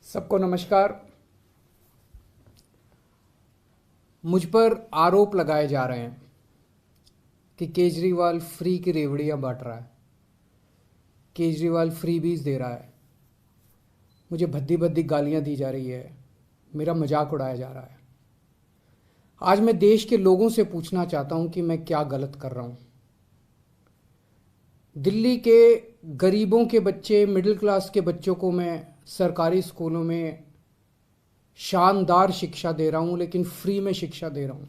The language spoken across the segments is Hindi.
सबको नमस्कार। मुझ पर आरोप लगाए जा रहे हैं कि केजरीवाल फ्री की रेवड़ियां बांट रहा है, केजरीवाल फ्रीबीज दे रहा है, मुझे भद्दी भद्दी गालियां दी जा रही है, मेरा मजाक उड़ाया जा रहा है। आज मैं देश के लोगों से पूछना चाहता हूं कि मैं क्या गलत कर रहा हूं। दिल्ली के गरीबों के बच्चे, मिडिल क्लास के बच्चों को मैं सरकारी स्कूलों में शानदार शिक्षा दे रहा हूं, लेकिन फ्री में शिक्षा दे रहा हूं।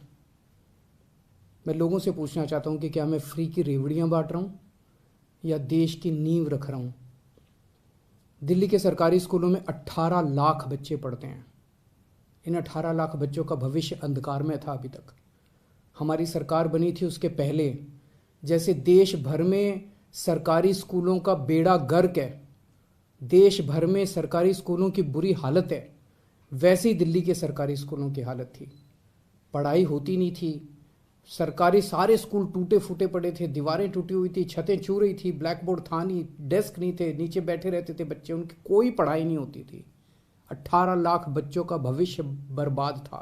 मैं लोगों से पूछना चाहता हूं कि क्या मैं फ्री की रेवड़ियां बांट रहा हूं या देश की नींव रख रहा हूं। दिल्ली के सरकारी स्कूलों में 18 लाख बच्चे पढ़ते हैं। इन 18 लाख बच्चों का भविष्य अंधकार में था। अभी तक हमारी सरकार बनी थी उसके पहले जैसे देश भर में सरकारी स्कूलों का बेड़ा गर्क है, देश भर में सरकारी स्कूलों की बुरी हालत है, वैसी दिल्ली के सरकारी स्कूलों की हालत थी। पढ़ाई होती नहीं थी, सरकारी सारे स्कूल टूटे फूटे पड़े थे, दीवारें टूटी हुई थी, छतें छू रही थी, ब्लैक बोर्ड था नहीं, डेस्क नहीं थे, नीचे बैठे रहते थे बच्चे, उनकी कोई पढ़ाई नहीं होती थी। 18 लाख बच्चों का भविष्य बर्बाद था।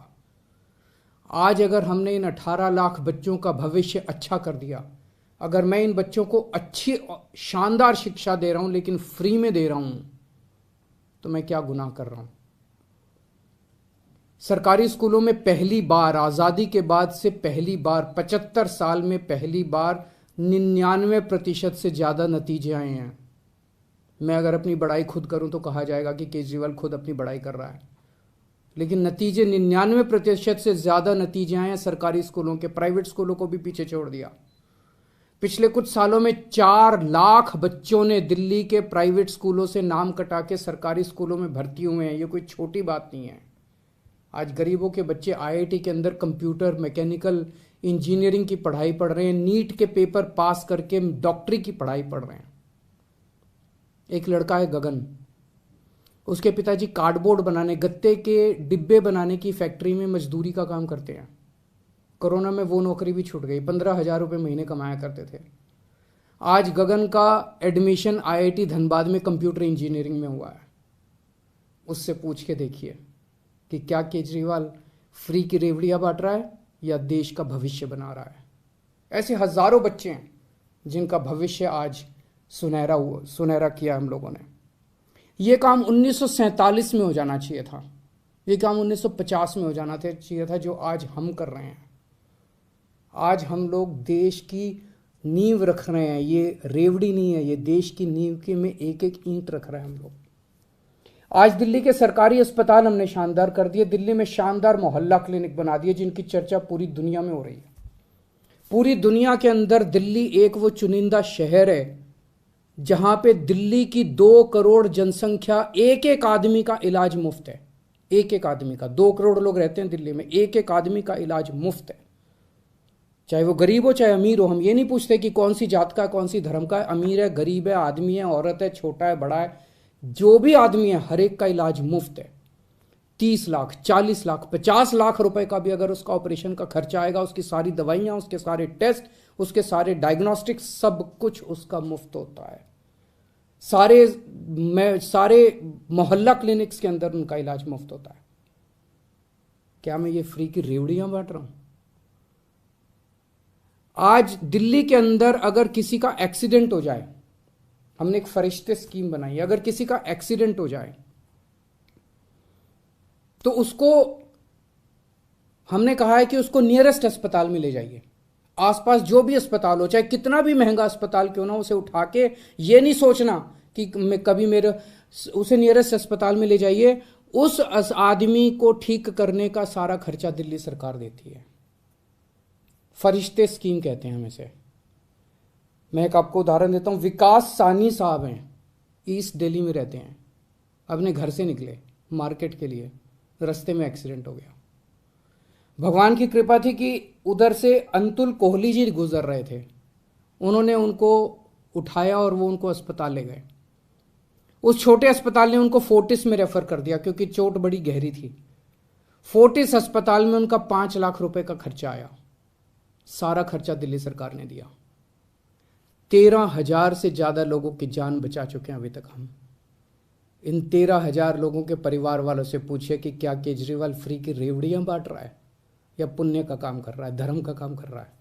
आज अगर हमने इन 18 लाख बच्चों का भविष्य अच्छा कर दिया, अगर मैं इन बच्चों को अच्छी शानदार शिक्षा दे रहा हूं लेकिन फ्री में दे रहा हूं, तो मैं क्या गुनाह कर रहा हूं। सरकारी स्कूलों में पहली बार आज़ादी के बाद से पहली बार 75 साल में पहली बार 99% से ज़्यादा नतीजे आए हैं। मैं अगर अपनी बड़ाई खुद करूं तो कहा जाएगा कि केजरीवाल खुद अपनी बड़ाई कर रहा है, लेकिन नतीजे 99% से ज़्यादा नतीजे आए हैं सरकारी स्कूलों के। प्राइवेट स्कूलों को भी पीछे छोड़ दिया। पिछले कुछ सालों में 4 लाख बच्चों ने दिल्ली के प्राइवेट स्कूलों से नाम कटा के सरकारी स्कूलों में भर्ती हुए हैं। ये कोई छोटी बात नहीं है। आज गरीबों के बच्चे आईआईटी के अंदर कंप्यूटर, मैकेनिकल इंजीनियरिंग की पढ़ाई पढ़ रहे हैं, नीट के पेपर पास करके डॉक्टरी की पढ़ाई पढ़ रहे हैं। एक लड़का है गगन, उसके पिताजी कार्डबोर्ड बनाने, गत्ते के डिब्बे बनाने की फैक्ट्री में मजदूरी का काम करते हैं। कोरोना में वो नौकरी भी छूट गई, 15,000 रुपये महीने कमाया करते थे। आज गगन का एडमिशन आईआईटी धनबाद में कंप्यूटर इंजीनियरिंग में हुआ है। उससे पूछ के देखिए कि क्या केजरीवाल फ्री की रेवड़ियां बांट रहा है या देश का भविष्य बना रहा है। ऐसे हजारों बच्चे हैं जिनका भविष्य आज सुनहरा किया हम लोगों ने। यह काम 1947 में हो जाना चाहिए था, यह काम 1950 में हो जाना चाहिए था, जो आज हम कर रहे हैं। आज हम लोग देश की नींव रख रहे हैं। ये रेवड़ी नहीं है, ये देश की नींव के में एक एक ईंट रख रहे हैं हम लोग। आज दिल्ली के सरकारी अस्पताल हमने शानदार कर दिए। दिल्ली में शानदार मोहल्ला क्लिनिक बना दिए जिनकी चर्चा पूरी दुनिया में हो रही है। पूरी दुनिया के अंदर दिल्ली एक वो चुनिंदा शहर है जहां पे दिल्ली की 2 करोड़ जनसंख्या, एक एक आदमी का इलाज मुफ्त है। एक एक आदमी का, 2 करोड़ लोग रहते हैं दिल्ली में, एक एक आदमी का इलाज मुफ्त है, चाहे वो गरीब हो चाहे अमीर हो। हम ये नहीं पूछते कि कौन सी जात का है, कौन सी धर्म का है, अमीर है, गरीब है, आदमी है, औरत है, छोटा है, बड़ा है, जो भी आदमी है हर एक का इलाज मुफ्त है। 30 लाख, 40 लाख, 50 लाख रुपए का भी अगर उसका ऑपरेशन का खर्चा आएगा, उसकी सारी दवाइयां, उसके सारे टेस्ट, उसके सारे डायग्नोस्टिक्स, सब कुछ उसका मुफ्त होता है। सारे मोहल्ला क्लिनिक्स के अंदर उनका इलाज मुफ्त होता है। क्या मैं ये फ्री की रेवड़ियां बांट रहा हूं? आज दिल्ली के अंदर अगर किसी का एक्सीडेंट हो जाए, हमने एक फरिश्ते स्कीम बनाई है, अगर किसी का एक्सीडेंट हो जाए तो उसको हमने कहा है कि उसको नियरेस्ट अस्पताल में ले जाइए। आसपास जो भी अस्पताल हो, चाहे कितना भी महंगा अस्पताल क्यों ना, उसे उठा के ये नहीं सोचना कि उसे नियरेस्ट अस्पताल में ले जाइए। उस आदमी को ठीक करने का सारा खर्चा दिल्ली सरकार देती है। फरिश्ते स्कीम कहते हैं हम इसे। मैं एक आपको उदाहरण देता हूं। विकास सानी साहब हैं, ईस्ट दिल्ली में रहते हैं। अपने घर से निकले मार्केट के लिए, रास्ते में एक्सीडेंट हो गया। भगवान की कृपा थी कि उधर से अंतुल कोहली जी गुजर रहे थे, उन्होंने उनको उठाया और वो उनको अस्पताल ले गए। उस छोटे अस्पताल ने उनको फोर्टिस में रेफर कर दिया क्योंकि चोट बड़ी गहरी थी। फोर्टिस अस्पताल में उनका 5 लाख रुपए का खर्चा आया। सारा खर्चा दिल्ली सरकार ने दिया। 13,000 से ज्यादा लोगों की जान बचा चुके हैं अभी तक हम। इन 13,000 लोगों के परिवार वालों से पूछिए कि क्या केजरीवाल फ्री की रेवड़ियां बांट रहा है या पुण्य का काम कर रहा है, धर्म का काम कर रहा है।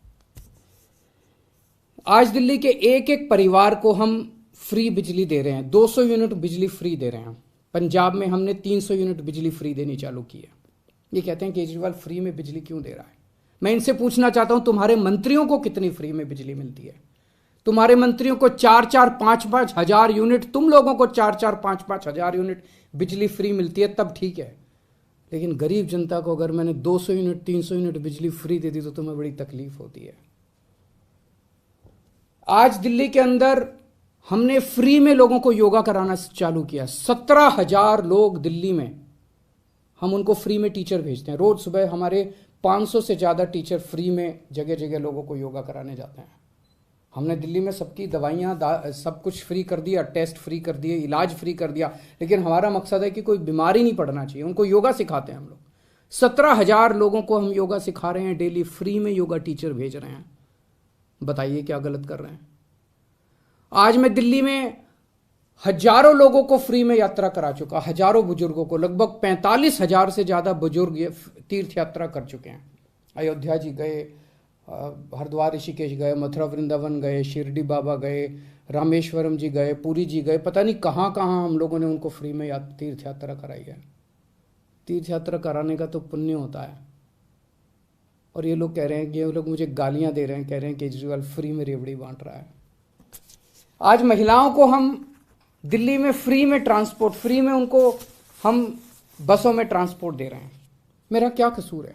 आज दिल्ली के एक एक परिवार को हम फ्री बिजली दे रहे हैं, 200 यूनिट बिजली फ्री दे रहे हैं। पंजाब में हमने 300 यूनिट बिजली फ्री देनी चालू की है। ये कहते हैं केजरीवाल फ्री में बिजली क्यों दे रहा है। मैं इनसे पूछना चाहता हूं, तुम्हारे मंत्रियों को कितनी फ्री में बिजली मिलती है? तुम्हारे मंत्रियों को 4-4, 5-5 हजार यूनिट, तुम लोगों को 4-4, 5-5 हजार यूनिट बिजली फ्री मिलती है, तब ठीक है। लेकिन गरीब जनता को अगर मैंने 200 यूनिट 300 यूनिट बिजली फ्री दे दी तो तुम्हें बड़ी तकलीफ होती है। आज दिल्ली के अंदर हमने फ्री में लोगों को योगा कराना चालू किया। 17,000 लोग दिल्ली में, हम उनको फ्री में टीचर भेजते हैं। रोज सुबह हमारे 500 से ज्यादा टीचर फ्री में जगह जगह लोगों को योगा कराने जाते हैं। हमने दिल्ली में सबकी दवाइयाँ सब कुछ फ्री कर दिया, टेस्ट फ्री कर दिए, इलाज फ्री कर दिया, लेकिन हमारा मकसद है कि कोई बीमारी नहीं पड़ना चाहिए। उनको योगा सिखाते हैं हम लोग। 17,000 लोगों को हम योगा सिखा रहे हैं, डेली फ्री में योगा टीचर भेज रहे हैं। बताइए क्या गलत कर रहे हैं? आज मैं दिल्ली में हजारों लोगों को फ्री में यात्रा करा चुका, हजारों बुजुर्गों को, लगभग 45,000 से ज्यादा बुजुर्ग ये तीर्थ यात्रा कर चुके हैं। अयोध्या जी गए, हरिद्वार ऋषिकेश गए, मथुरा वृंदावन गए, शिरडी बाबा गए, रामेश्वरम जी गए, पुरी जी गए, पता नहीं कहाँ कहाँ हम लोगों ने उनको फ्री में तीर्थ यात्रा कराई है। तीर्थ यात्रा कराने का तो पुण्य होता है। और ये लोग कह रहे हैं कि ये लोग मुझे गालियां दे रहे हैं, कह रहे हैं केजरीवाल फ्री में रेवड़ी बांट रहा है। आज महिलाओं को हम दिल्ली में फ्री में ट्रांसपोर्ट, फ्री में उनको हम बसों में ट्रांसपोर्ट दे रहे हैं। मेरा क्या कसूर है?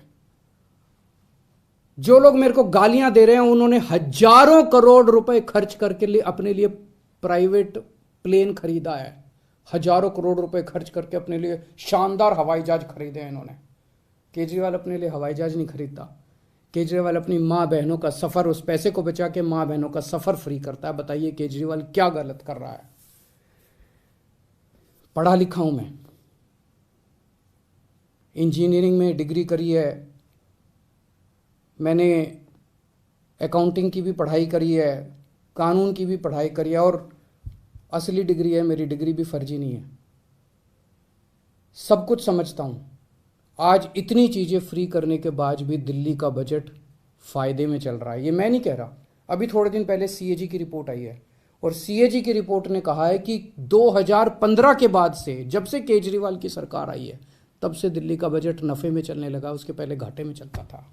जो लोग मेरे को गालियां दे रहे हैं उन्होंने हजारों करोड़ रुपए खर्च करके अपने लिए प्राइवेट प्लेन खरीदा है। हजारों करोड़ रुपए खर्च करके अपने लिए शानदार हवाई जहाज खरीदे हैं इन्होंने। केजरीवाल अपने लिए हवाई जहाज नहीं खरीदता। केजरीवाल अपनी माँ बहनों का सफर, उस पैसे को बचा के माँ बहनों का सफर फ्री करता है। बताइए केजरीवाल क्या गलत कर रहा है? पढ़ा लिखा हूं मैं, इंजीनियरिंग में डिग्री करी है, मैंने अकाउंटिंग की भी पढ़ाई करी है, कानून की भी पढ़ाई करी है, और असली डिग्री है मेरी, डिग्री भी फर्जी नहीं है। सब कुछ समझता हूं। आज इतनी चीजें फ्री करने के बाद भी दिल्ली का बजट फायदे में चल रहा है। ये मैं नहीं कह रहा। अभी थोड़े दिन पहले सीएजी की रिपोर्ट आई है, और सीएजी की रिपोर्ट ने कहा है कि 2015 के बाद से, जब से केजरीवाल की सरकार आई है, तब से दिल्ली का बजट नफे में चलने लगा। उसके पहले घाटे में चलता था।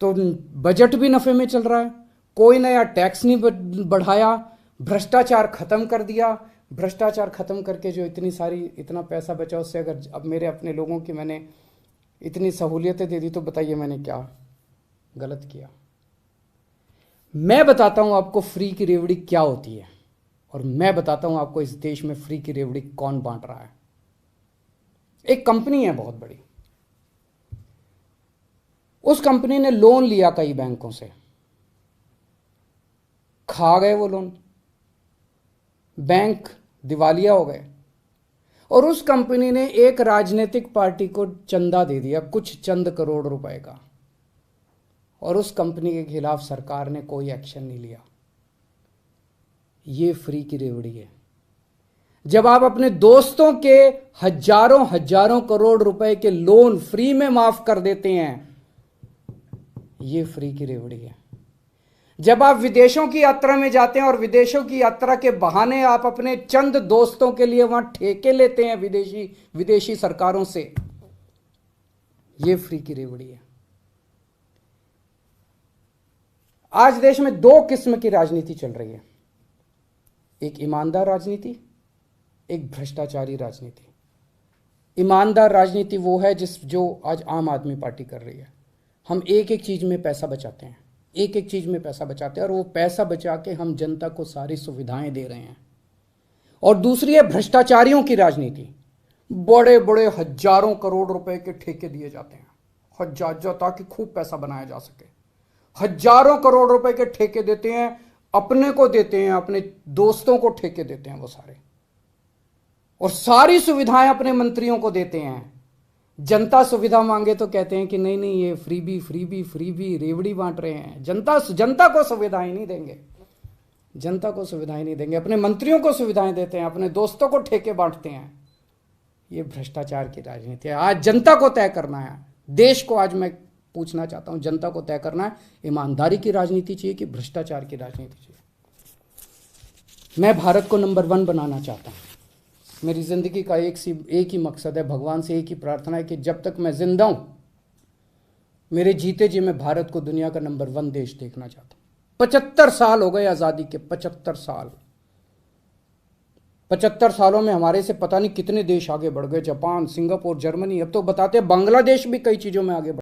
तो बजट भी नफे में चल रहा है। कोई नया टैक्स नहीं बढ़ाया, भ्रष्टाचार खत्म कर दिया। भ्रष्टाचार खत्म करके जो इतना पैसा बचा, उससे अगर अब मेरे अपने लोगों की मैंने इतनी सहूलियतें दे दी, तो बताइए मैंने क्या गलत किया? मैं बताता हूं आपको फ्री की रेवड़ी क्या होती है, और मैं बताता हूं आपको इस देश में फ्री की रेवड़ी कौन बांट रहा है। एक कंपनी है बहुत बड़ी, उस कंपनी ने लोन लिया कई बैंकों से, खा गए वो लोन, बैंक दिवालिया हो गए, और उस कंपनी ने एक राजनीतिक पार्टी को चंदा दे दिया, कुछ चंद करोड़ रुपए का, और उस कंपनी के खिलाफ सरकार ने कोई एक्शन नहीं लिया। ये फ्री की रेवड़ी है। जब आप अपने दोस्तों के हजारों हजारों करोड़ रुपए के लोन फ्री में माफ कर देते हैं, ये फ्री की रेवड़ी है। जब आप विदेशों की यात्रा में जाते हैं और विदेशों की यात्रा के बहाने आप अपने चंद दोस्तों के लिए वहां ठेके लेते हैं विदेशी सरकारों से, ये फ्री की रेवड़ी है। आज देश में दो किस्म की राजनीति चल रही है, एक ईमानदार राजनीति, एक भ्रष्टाचारी राजनीति। ईमानदार राजनीति वो है जो आज आम आदमी पार्टी कर रही है। हम एक एक चीज में पैसा बचाते हैं, एक एक चीज में पैसा बचाते हैं, और वो पैसा बचा के हम जनता को सारी सुविधाएं दे रहे हैं। और दूसरी है भ्रष्टाचारियों की राजनीति। बड़े बड़े हजारों करोड़ रुपए के ठेके दिए जाते हैं, हजार, ताकि खूब पैसा बनाया जा सके। हजारों करोड़ रुपए के ठेके देते हैं, अपने को देते हैं, अपने दोस्तों को ठेके देते हैं वो सारे, और सारी सुविधाएं अपने मंत्रियों को देते हैं। जनता सुविधा मांगे तो कहते हैं कि नहीं नहीं, ये फ्री भी रेवड़ी बांट रहे हैं। जनता को सुविधाएं नहीं देंगे। जनता को सुविधाएं नहीं देंगे, अपने मंत्रियों को सुविधाएं देते हैं, अपने दोस्तों को ठेके बांटते हैं। ये भ्रष्टाचार की राजनीति है। आज जनता को तय करना है, देश को आज मैं पूछना चाहता हूं, जनता को तय करना है, ईमानदारी की राजनीति चाहिए कि भ्रष्टाचार की राजनीति चाहिए। मैं भारत को नंबर 1 बनाना चाहता हूं। मेरी जिंदगी का एक ही मकसद है, भगवान से एक ही प्रार्थना है कि जब तक मैं जिंदा हूं, मेरे जीते जी मैं भारत को दुनिया का नंबर 1 देश देखना चाहता हूं। 75 साल हो गए आजादी के, 75 साल। 75 सालों में हमारे से पता नहीं कितने देश आगे बढ़ गए, जापान, सिंगापुर, जर्मनी, अब तो बताते हैं बांग्लादेश भी कई चीजों में आगे बढ़